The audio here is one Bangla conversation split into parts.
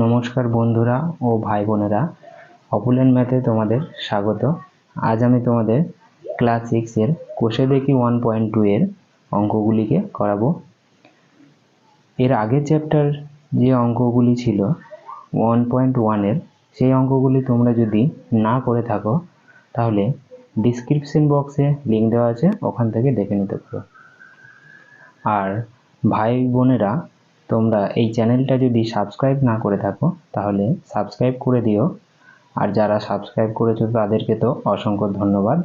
নমস্কার বন্ধুরা ও ভাই বোনেরা, অপুলেন ম্যাথে তোমাদের স্বাগত। আজ আমি তোমাদের ক্লাস 6 এর কোষে দেখি 1.2 এর অঙ্কগুলিকে করাবো। এর আগের চ্যাপ্টার যে অঙ্কগুলি ছিল 1.1 এর, সেই অঙ্কগুলি তোমরা যদি না করে থাকো তাহলে ডিসক্রিপশন বক্সে লিঙ্ক দেওয়া আছে, ওখান থেকে দেখে নিতে পারো। আর ভাই বোনেরা, তোমরা এই চ্যানেলটা যদি সাবস্ক্রাইব না করে থাকো তাহলে সাবস্ক্রাইব করে দিও। আর যারা সাবস্ক্রাইব করেছো তাদেরকে তো অসংখ্য ধন্যবাদ।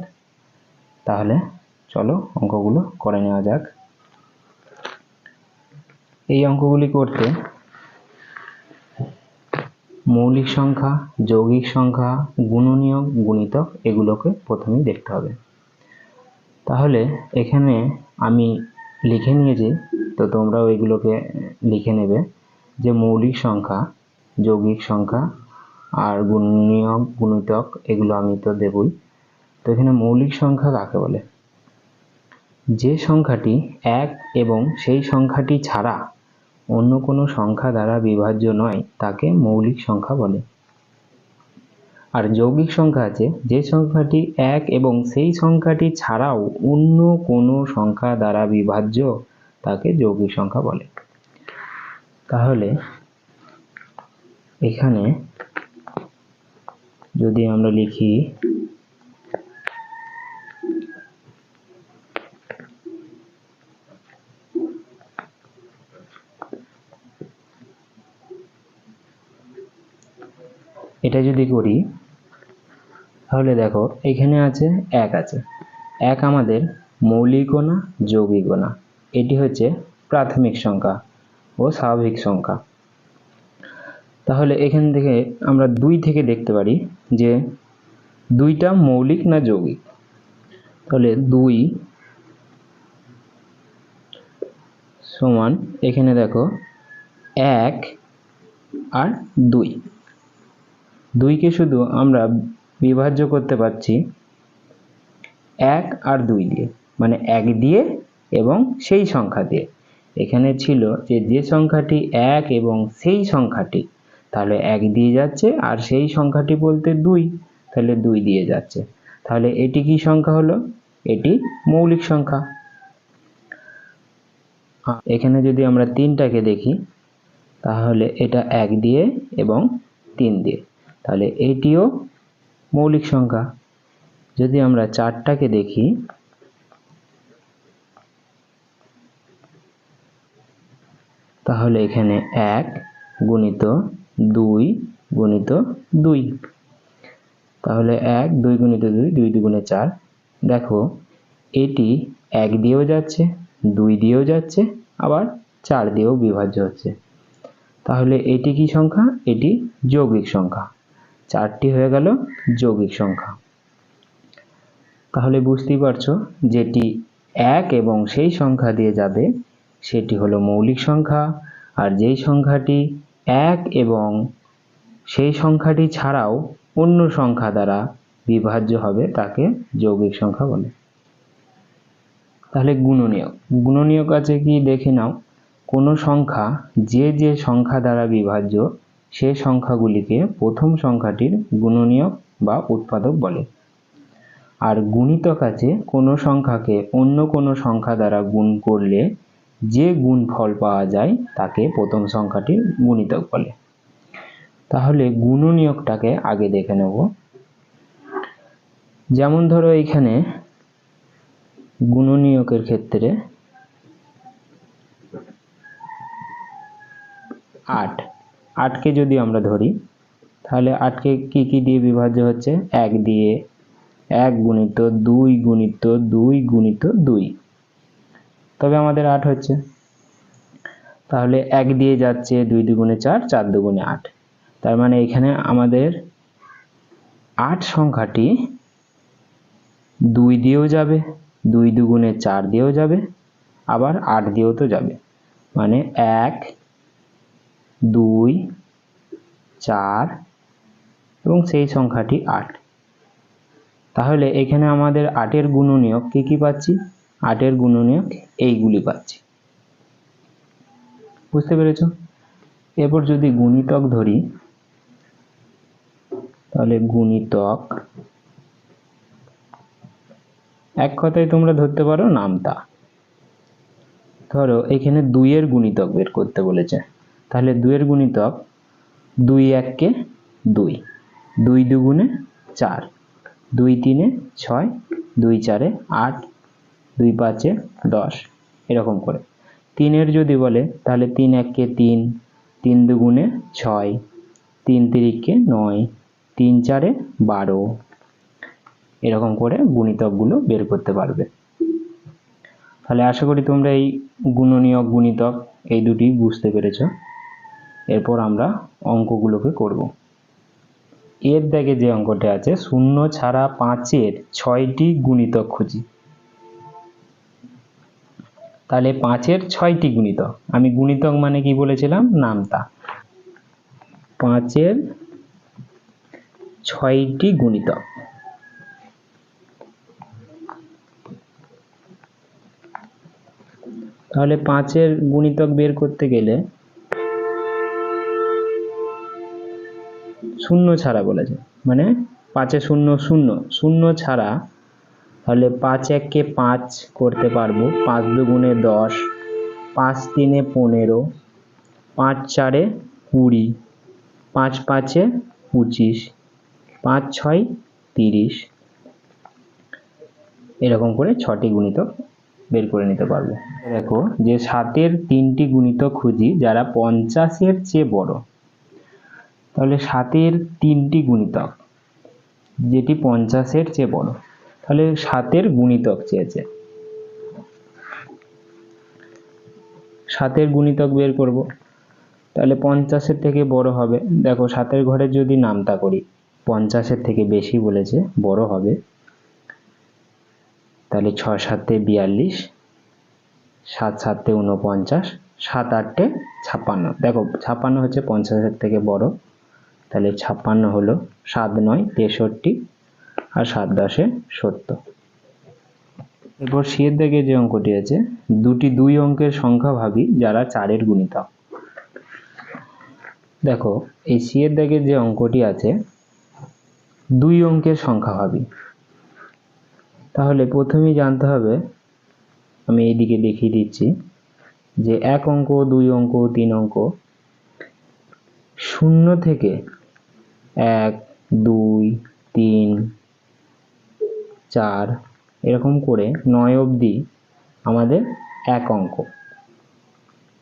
তাহলে চলো অঙ্কগুলো করে নেওয়া যাক। এই অঙ্কগুলি করতে মৌলিক সংখ্যা, যৌগিক সংখ্যা, গুণনীয়ক, গুণিতক এগুলোকে প্রথমেই দেখতে হবে। তাহলে এখানে আমি লিখে নিয়েছি, তো তোমরাও এগুলোকে লিখে নেবে যে মৌলিক সংখ্যা, যৌগিক সংখ্যা আর গুণনীয়ক, গুণিতক এগুলো আমি তো দেবই। তো এখানে মৌলিক সংখ্যা কাকে বলে? যে সংখ্যাটি এক এবং সেই সংখ্যাটি ছাড়া অন্য কোনো সংখ্যা দ্বারা বিভাজ্য নয় তাকে মৌলিক সংখ্যা বলে। আর যৌগিক সংখ্যা আছে যে সংখ্যাটি এক এবং সেই সংখ্যাটি ছাড়াও অন্য কোনো সংখ্যা দ্বারা বিভাজ্য তাকে যৌগিক সংখ্যা বলে। তাহলে এখানে যদি আমরা লিখি এটা যদি করি তাহলে দেখো এখানে আছে এক, আছে এক আমাদের মৌলিকও না যৌগিকও না, এটি হচ্ছে প্রাথমিক সংখ্যা ও স্বাভাবিক সংখ্যা। তাহলে এখান থেকে আমরা 2 থেকে দেখতে পারি যে দুইটা মৌলিক না যৌগিক। তাহলে 2 সমান এখানে দেখো 1 আর 2, 2কে শুধু আমরা বিভাজ্য করতে পারছি 1 আর 2 দিয়ে, মানে 1 দিয়ে এবং সেই সংখ্যা দিয়ে। এখানে ছিল যে সংখ্যাটি 1 এবং সেই সংখ্যাটি, তাহলে 1 দিয়ে যাচ্ছে, আর সেই সংখ্যাটি বলতে 2, তাহলে 2 দিয়ে যাচ্ছে। তাহলে এটি কি সংখ্যা হলো? এটি মৌলিক সংখ্যা। এখানে যদি আমরা 3টাকে দেখি তাহলে এটা 1 দিয়ে এবং 3 দিয়ে, তাহলে এটিও মৌলিক সংখ্যা। যদি আমরা 4টাকে দেখি তাহলে এখানে 1 গুণিত 2 গুণিত 2, তাহলে 1 2 গুণিত 2, 2 দুগুণে 4। দেখো এটি 1 দিয়েও যাচ্ছে, 2 দিয়েও যাচ্ছে, আবার 4 দিয়েও বিভাজ্য হচ্ছে। তাহলে এটি কি সংখ্যা? এটি যৌগিক সংখ্যা। 4টি হয়ে গেল যৌগিক সংখ্যা। তাহলে বুঝতেই পারছো যেটি 1 এবং সেই সংখ্যা দিয়ে যাবে সেটি হলো মৌলিক সংখ্যা, আর যেই সংখ্যাটি 1 এবং সেই সংখ্যাটি ছাড়াও অন্য সংখ্যা দ্বারা বিভাজ্য হবে তাকে যৌগিক সংখ্যা বলে। তাহলে গুণনীয়ক, গুণনীয়ক আছে কি দেখে নাও। কোনো সংখ্যা যে সংখ্যা দ্বারা বিভাজ্য সে সংখ্যাগুলিকে প্রথম সংখ্যাটির গুণনীয়ক বা উৎপাদক বলে। আর গুণিতক আছে কোনো সংখ্যাকে অন্য কোনো সংখ্যা দ্বারা গুণ করলে যে গুণফল পাওয়া যায় তাকে প্রথম সংখ্যাটির গুণিতক বলে। তাহলে গুণনীয়কটাকে আগে দেখে নেব। যেমন ধরো এখানে গুণনীয়কের ক্ষেত্রে 8কে যদি আমরা ধরি তাহলে 8কে কি দিয়ে বিভাজ্য হচ্ছে? 1 দিয়ে, 1 গুণিত 2 গুণিত 2 গুণিত 2, তবে আমাদের 8 হচ্ছে। তাহলে 1 দিয়ে যাচ্ছে, 2 দুগুণে 4, 4 দুগুণে 8, তার মানে এখানে আমাদের 8 সংখ্যাটি 2 দিয়েও যাবে, 2 দুগুণে 4 দিয়েও যাবে, আবার 8 দিয়েও তো যাবে, মানে 1 2 4 এবং সেই সংখ্যাটি 8। তাহলে এখানে আমাদের 8 এর গুণনীয়ক কি পাচ্ছি? 8 এর গুণনীয়ক এইগুলি পাচ্ছি। বুঝতে পেরেছ? এরপর যদি গুণিতক ধরি, তাহলে গুণিতক এক কথায় তোমরা ধরতে পারো নামতা। ধরো এখানে 2 এর গুণিতক বের করতে বলেছে, তাহলে 2 এর গুণিতক 2 1 2, 2 2 4, 2 3 6, 2 4 8, 2 5 10, এরকম করে। 3 এর যদি বলে তাহলে 3 1 3, 3 2 6, 3 3 9, 3 4 12, এরকম করে গুণিতকগুলো বের করতে পারবে। তাহলে আশা করি তোমরা এই গুণনীয়ক গুণিতক এই দুটি বুঝতে পেরেছ। এরপর আমরা অঙ্কগুলোকে করব। এর দাগে যে অঙ্কটা আছে, 0 ছাড়া 5 এর 6টি গুণিতক খুঁজি। তাহলে 5 এর 6টি গুণিতক, আমি গুণিতক মানে কি বলেছিলাম, নামতা। 5 এর 6টি গুণিতক। তাহলে 5 এর গুণিতক বের করতে গেলে 0 ছাড়া বলেছে, মানে 5 এ 0 0, 0 ছাড়া, তাহলে 5 1 5 করতে পারবো, 5 2 10, 5 3 15, 5 4 20, 5 5 25, 5 6 30, এরকম করে 6টি গুণিতক বের করে নিতে পারবো। দেখো যে 7 এর 3টি গুণিতক খুঁজি যারা 50 এর চেয়ে বড়। তাহলে 7 এর 3টি গুণিতক যেটি 50 এর চেয়ে বড়, তাহলে 7 এর গুণিতক চেয়েছে, 7 এর গুণিতক বের করব। তাহলে 50 এর থেকে বড় হবে, দেখো 7 এর ঘরে যদি নামতা করি, 50 এর থেকে বেশি বলেছে, বড় হবে। তাহলে 6 7 42, 7 7 49, 7 8 56, দেখো 56 হচ্ছে 50 এর থেকে বড়, তাহলে 56 হলো, 7 9 63, আর 7 10 70। এরপর সি এর দাগে যে অঙ্কটি আছে, দুটি 2 অঙ্কের সংখ্যা ভাবি যারা 4 এর গুণিতক। দেখো এই সি এর দাগে যে অঙ্কটি আছে, 2 অঙ্কের সংখ্যা ভাবি। তাহলে প্রথমেই জানতে হবে, আমি এইদিকে দেখিয়ে দিচ্ছি, যে 1 অঙ্ক, 2 অঙ্ক, 3 অঙ্ক, 0 থেকে 1 2 3 4 এরকম করে 9 অবধি আমাদের 1 অঙ্ক,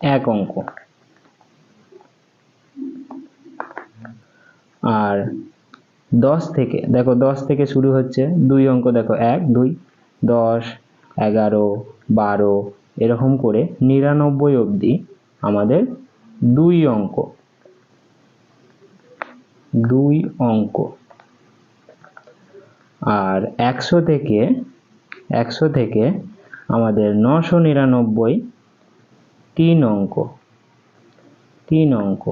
1 অঙ্ক। আর 10 থেকে, দেখো 10 থেকে শুরু হচ্ছে 2 অঙ্ক, দেখো 1 2, 10 11 12, এরকম করে 99 অবধি আমাদের 2 অঙ্ক, 2 অঙ্ক। আর 100 থেকে আমাদের 999, 3 অঙ্ক, 3 অঙ্ক।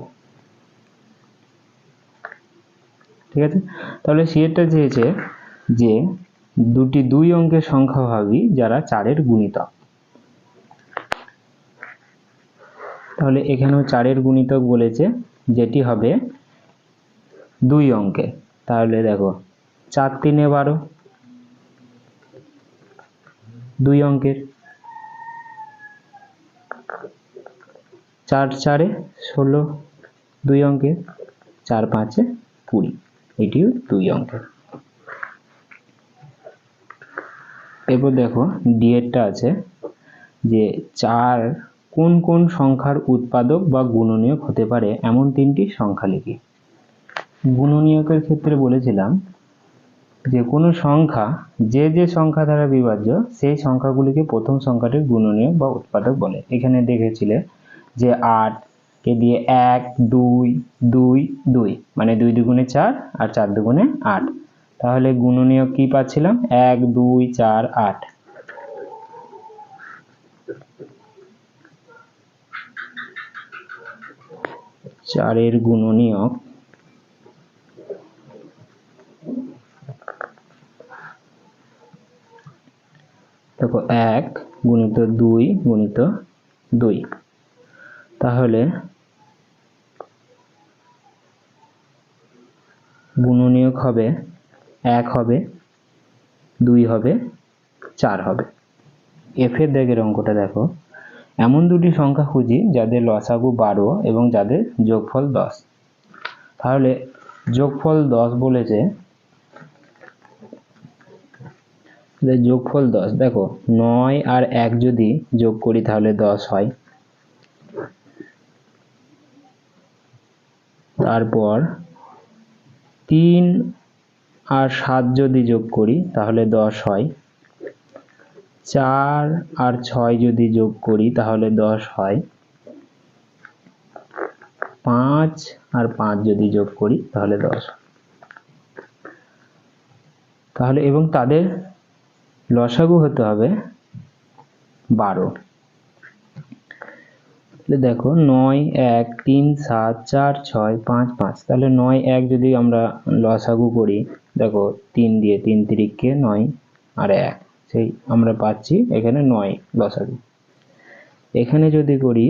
ঠিক আছে, তাহলে সি এরটা চেয়েছে যে দুটি 2 অঙ্কের সংখ্যা ভাবি যারা 4 এর গুণিতক। তাহলে এখানেও 4 এর গুণিতক বলেছে, যেটি হবে 2 অঙ্কের। তাহলে দেখো 4 3 12, 2 অঙ্কের, 4 4 16, 2 অঙ্কের, 4 5 20, এটিও 2 অঙ্কের। এরপর দেখো ডি এরটা আছে, যে 4 কোন কোন সংখ্যার উৎপাদক বা গুণনীয়ক হতে পারে এমন 3টি সংখ্যা লিখি। গুণনীয়কের ক্ষেত্রে বলেছিলাম যে কোনো সংখ্যা যে যে সংখ্যা দ্বারা বিভাজ্য সেই সংখ্যাগুলিকে প্রথম সংখ্যাটির গুণনীয়ক বা উৎপাদক বলে। এখানে দেখেছিলে যে 8 কে দিয়ে 1 2 2 2, মানে 2 2 4 আর 4 2 8, তাহলে গুণনীয়ক কি পাচ্ছিলাম, 1 2 4 8। চারের গুণনীয়ক দেখো 1 গুণিত 2 গুণিত 2, তাহলে গুণনীয়ক হবে 1 হবে, 2 হবে, 4 হবে। এফের দাগের অঙ্কটা দেখো, এমন দুটি সংখ্যা খুঁজি যাদের লসাগু 12 এবং যাদের যোগফল 10। তাহলে যোগফল 10 বলেছে, যোগফল 10 দেখো 9 আর 1 যদি যোগ করি তাহলে 10 হয়। তারপর 3 আর 7 যদি যোগ করি তাহলে 10 হয়। 4 আর 6 যদি যোগ করি তাহলে 10 হয়। 5 আর 5 যদি যোগ করি তাহলে 10। তাহলে এবং তাদের লসাগু হতে হবে 12। তাহলে দেখো 9 1 3 7 4 6 5 5, তাহলে 9 1 যদি আমরা লসাগু করি, দেখো 3 দিয়ে 3 তিরিককে 9 আর 1, সেই আমরা পাচ্ছি এখানে 9 লসাগু। এখানে যদি করি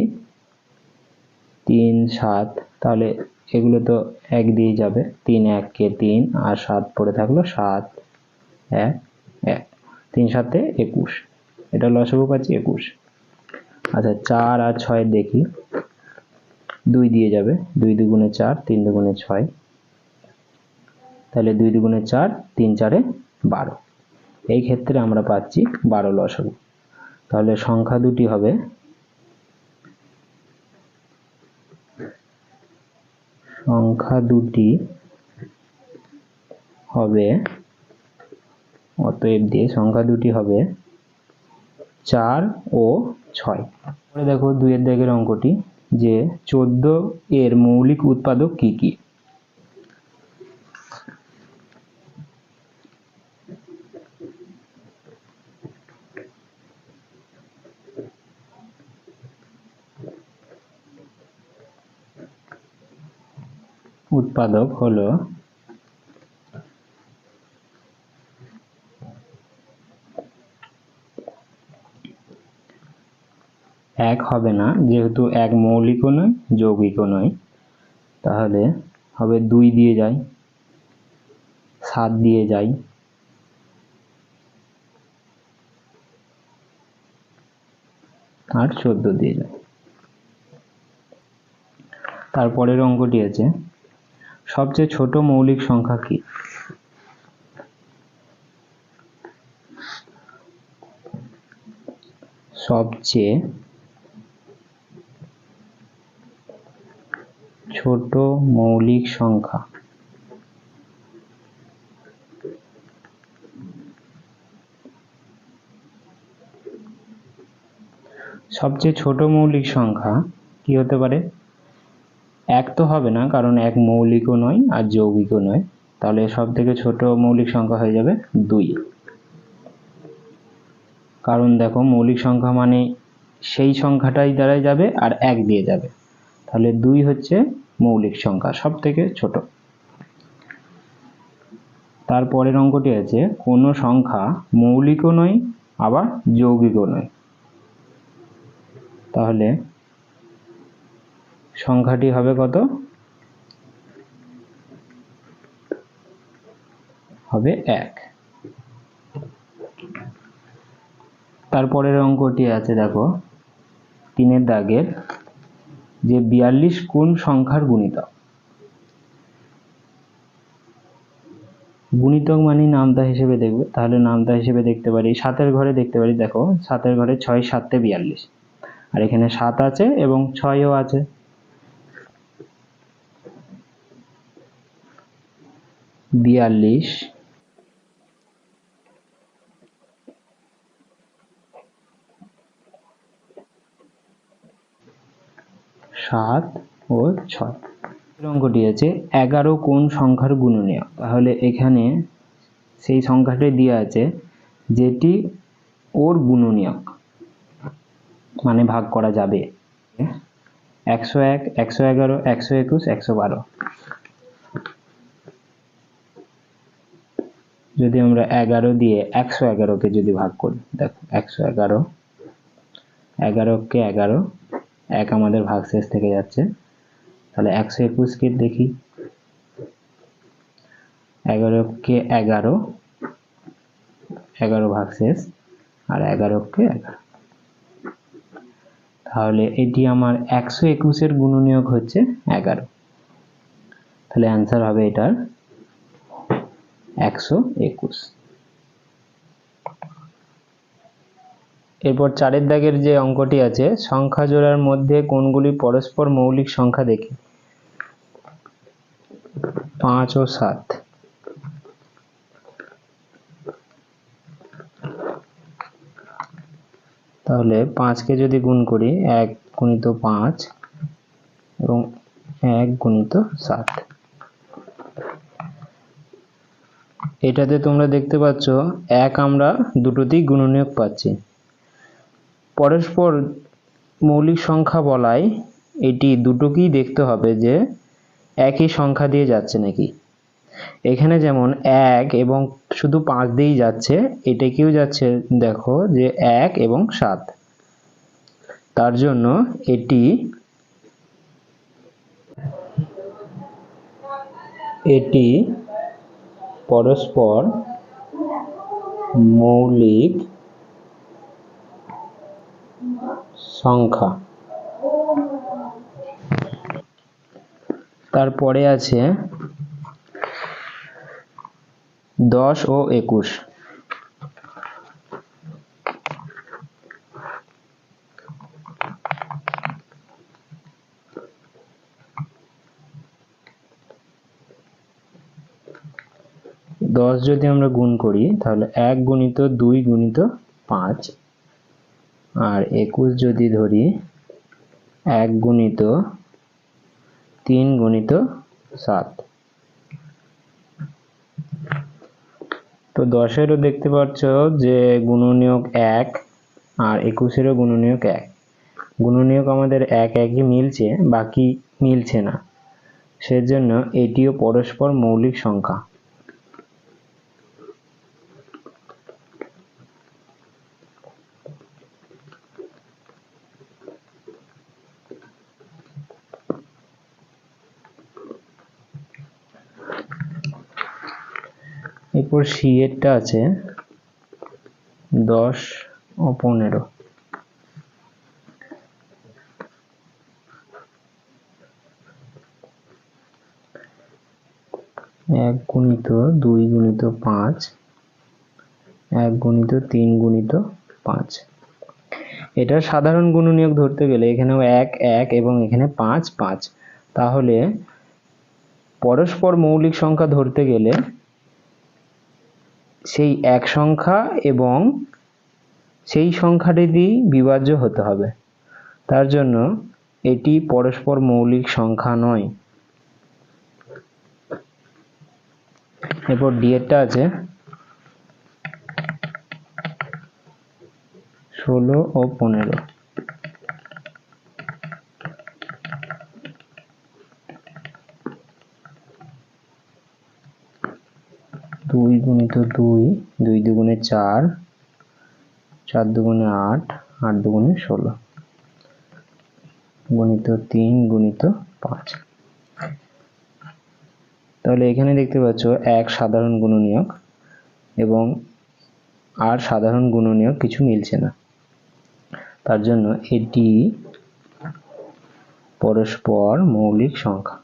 3 7, তাহলে এগুলো তো 1 দিয়ে যাবে, 3 1 কে 3 আর 7 পড়ে থাকলো 7 1 1, 3 7 21, এটা লসাগু পাচ্ছি 21। আচ্ছা 4 আর 6 দেখি, 2 দিয়ে যাবে, 2 দুগুণে 4 3 দুগুণে 6, তাহলে 2 দুগুণে 4 3 4 12। এই ক্ষেত্রে আমরা পাচ্ছি 12 লসাগু। তাহলে সংখ্যা দুটি হবে অতএব দিয়ে সংখ্যা দুটি হবে 4 ও 6। পরে দেখো 2 এর দাগের অঙ্কটি, যে 14 এর মৌলিক উৎপাদক কি কি। উৎপাদক হলো এক হবে না, যেহেতু এক মৌলিকও নয় যৌগিকও নয়, তাহলে হবে 2 দিয়ে যায়, 7 দিয়ে যায়, আর 14 দিয়ে যায়। তারপরের অঙ্কটি আছে, সবচেয়ে ছোট মৌলিক সংখ্যা কি। সবচেয়ে ছোট মৌলিক সংখ্যা, সবচেয়ে ছোট মৌলিক সংখ্যা কি হতে পারে। 1 তো হবে না, কারণ 1 মৌলিকও নয় আর যৌগিকও নয়, তাহলে সব থেকে ছোট মৌলিক সংখ্যা হয়ে যাবে 2। কারণ দেখো মৌলিক সংখ্যা মানে সেই সংখ্যাটাই দ্বারাই যাবে আর 1 দিয়ে যাবে, তাহলে 2 হচ্ছে মৌলিক সংখ্যা সব থেকে ছোট। তারপরের অঙ্কটি আছে, কোনো সংখ্যা মৌলিকও নয় আবার যৌগিকও নয়, তাহলে সংখ্যাটি হবে কত, হবে 1। তারপরের অঙ্কটি আছে দেখো 3 এর দাগের, যে 42 কোন সংখ্যার গুণিতক। গুণিতক মানে নামতা হিসেবে দেখবে, তাহলে নামতা হিসেবে দেখতে পারি 7 এর ঘরে দেখতে পারি, দেখো 7 এর ঘরে 6 7 42, আর এখানে 7 আছে এবং 6ও আছে, বিয়াল্লিশ 7 ও 6। অঙ্কটি আছে 11 কোন সংখ্যার গুণনীয়ক। তাহলে এখানে সেই সংখ্যাটি দেওয়া আছে যেটি ওর গুণনীয়ক, মানে ভাগ করা যাবে। 101 111 121 112। যদি আমরা 11 দিয়ে 111কে যদি ভাগ করি, দেখো 111, 11কে 11, 1 আমাদের ভাগশেষ থেকে যাচ্ছে, তাহলে 121কে দেখি, 11কে 11, 11 ভাগশেষ, আর 11কে 11। তাহলে এটি আমার 121 গুণনীয়ক হচ্ছে 11। তাহলে অ্যান্সার হবে এটার 121। এরপর 4 দাগের যে অঙ্কটি আছে, সংখ্যা জোড়ার মধ্যে কোনগুলি পরস্পর মৌলিক সংখ্যা দেখি। 5 ও 7। তাহলে 5কে যদি গুণ করি, 1 গুণিত 5 এবং 1 গুণিত 7। এটাতে তোমরা দেখতে পাচ্ছ 1 আমরা দুটোতেই গুণনীয়ক পাচ্ছি। পরস্পর মৌলিক সংখ্যা বলায় এটি দুটোকেই দেখতে হবে যে একই সংখ্যা দিয়ে যাচ্ছে নাকি। এখানে যেমন 1 এবং শুধু 5 দিয়েই যাচ্ছে, এটাকেও যাচ্ছে দেখো যে 1 এবং 7। তার জন্য এটি পরস্পর মৌলিক সংখ্যা। তারপরে আছে 10 ও 21। 10 যদি আমরা গুণ করি তাহলে 1 গুণিত 2 গুণিত 5, আর 21 যদি ধরি 1 গুণিত 3 গুণিত 7। তো 10-এরও দেখতে পাচ্ছ যে গুণনীয়ক 1, আর 21-এরও গুণনীয়ক 1। গুণনীয়ক আমাদের একই মিলছে, বাকি মিলছে না, সেজন্য এটিও পরস্পর মৌলিক সংখ্যা। এরপর সি এরটা আছে 10 ও 15। 1 গুণিত 2 গুণিত 5, 1 গুণিত 3 গুণিত 5। এটা সাধারণ গুণনীয়ক ধরতে গেলে এখানেও 1 1 এবং এখানে 5 5। তাহলে পরস্পর মৌলিক সংখ্যা ধরতে গেলে সেই এক সংখ্যা এবং সেই সংখ্যাটি দিয়ে বিভাজ্য হতে হবে। তার জন্য এটি পরস্পর মৌলিক সংখ্যা নয়। এরপর ডি এরটা আছে 16 ও 15। 2 গুণিত 2, 2 দুগুণে 4, 4 দুগুণে 8, 8 দুগুণে 16, গুণিত 3 গুণিত 5। তাহলে এখানে দেখতে পাচ্ছ 1 সাধারণ গুণনীয়ক এবং আর সাধারণ গুণনীয়ক কিছু মিলছে না, তার জন্য এটি পরস্পর মৌলিক সংখ্যা।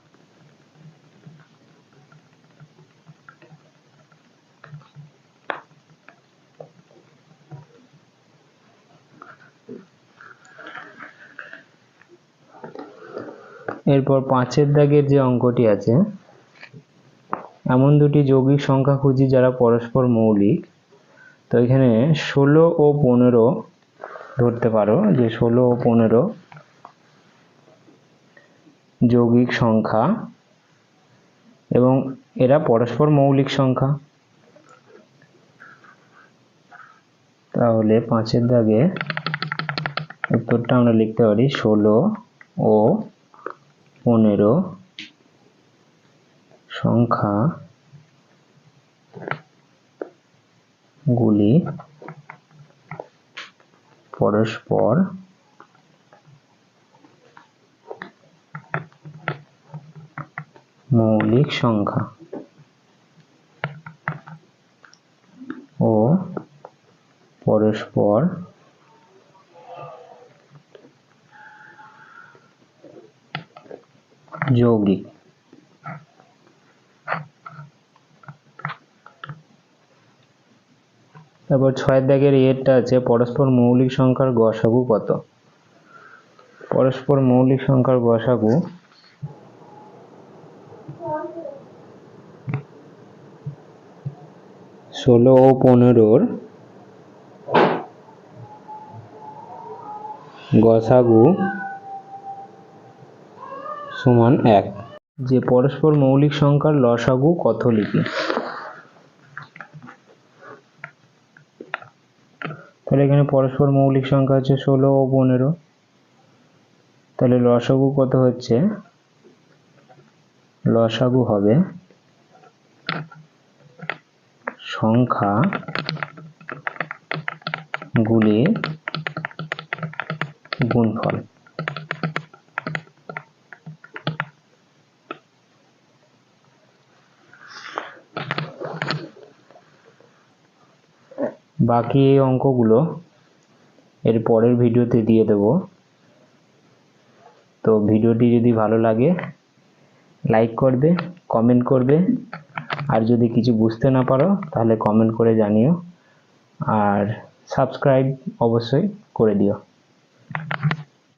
এরপর 5 দাগের যে অঙ্কটি আছে, এমন দুটি যৌগিক সংখ্যা খুঁজি যারা পরস্পর মৌলিক। তো এখানে 16 ও 15 ধরতে পারো যে 16 ও 15 যৌগিক সংখ্যা এবং এরা পরস্পর মৌলিক সংখ্যা। তাহলে 5 দাগে উত্তরটা আমরা লিখতে পারি 16 ও 15 সংখ্যা গুলি পরস্পর মৌলিক সংখ্যা। পরস্পর যৌগিক। তারপর 6 দাগের এরটা আছে পরস্পর মৌলিক সংখ্যার গসাগু কত? পরস্পর মৌলিক সংখ্যার গসাগু 16 ও 15 গসাগু সমান 1। যে পরস্পর মৌলিক সংখ্যার লসাগু কত লিখি? তাহলে এখানে পরস্পর মৌলিক সংখ্যা আছে 16 ও 15, তাহলে লসাগু কত হচ্ছে? লসাগু হবে সংখ্যা গুলির গুণফল। বাকি এই অঙ্কগুলো এর পরের ভিডিওতে দিয়ে দেব। তো ভিডিওটি যদি ভালো লাগে লাইক করবে, কমেন্ট করবে, আর যদি কিছু বুঝতে না পারো তাহলে কমেন্ট করে জানিও, আর সাবস্ক্রাইব অবশ্যই করে দিও।